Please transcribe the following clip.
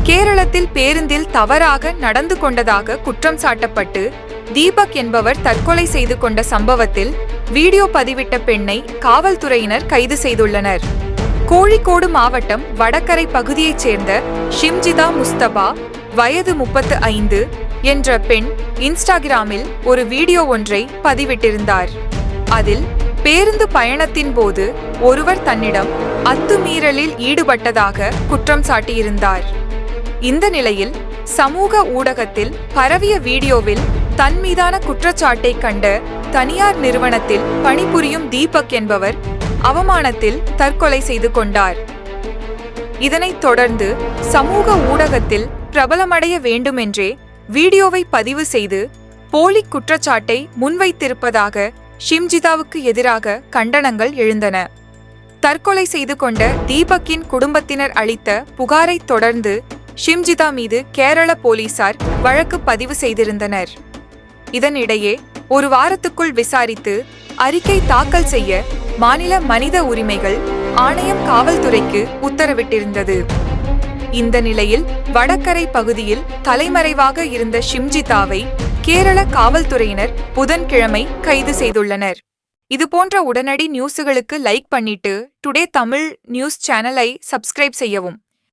கேரளத்தில் பேருந்தில் தவறாக நடந்து கொண்டதாக குற்றம் சாட்டப்பட்டு தீபக் என்பவர் தற்கொலை செய்து கொண்ட சம்பவத்தில் வீடியோ பதிவிட்ட பெண்ணை காவல்துறையினர் கைது செய்துள்ளனர். கோழிக்கோடு மாவட்டம் வடகரை பகுதியைச் சேர்ந்த ஷிம்ஜிதா முஸ்தபா, வயது 35 என்ற பெண் இன்ஸ்டாகிராமில் ஒரு வீடியோ ஒன்றை பதிவிட்டிருந்தார். அதில் பேருந்து பயணத்தின் போது ஒருவர் தன்னிடம் அத்துமீறலில் ஈடுபட்டதாக குற்றம் சாட்டியிருந்தார். இந்த நிலையில் சமூக ஊடகத்தில் பரவிய வீடியோவில் தன் மீதான குற்றச்சாட்டை கண்ட தனியார் நிறுவனத்தில் பணிபுரியும் தீபக் என்பவர் அவமானத்தில் தற்கொலை செய்து கொண்டார். இதனைத் தொடர்ந்து சமூக ஊடகத்தில் பிரபலமடைய வேண்டுமென்றே வீடியோவை பதிவு செய்து போலி குற்றச்சாட்டை முன்வைத்திருப்பதாக ஷிம்ஜிதாவுக்கு எதிராக கண்டனங்கள் எழுந்தன. தற்கொலை செய்து கொண்ட தீபக்கின் குடும்பத்தினர் அளித்த புகாரைத் தொடர்ந்து ஷிம்ஜிதா மீது கேரள போலீசார் வழக்கு பதிவு செய்திருந்தனர். இதனிடையே ஒரு வாரத்துக்குள் விசாரித்து அறிக்கை தாக்கல் செய்ய மாநில மனித உரிமைகள் ஆணையம் காவல்துறைக்கு உத்தரவிட்டிருந்தது. இந்த நிலையில் வடகரை பகுதியில் தலைமறைவாக இருந்த ஷிம்ஜிதாவை கேரள காவல்துறையினர் புதன்கிழமை கைது செய்துள்ளனர். இதுபோன்ற உடனடி நியூஸுகளுக்கு லைக் பண்ணிட்டு டுடே தமிழ் நியூஸ் சேனலை சப்ஸ்கிரைப் செய்யவும்.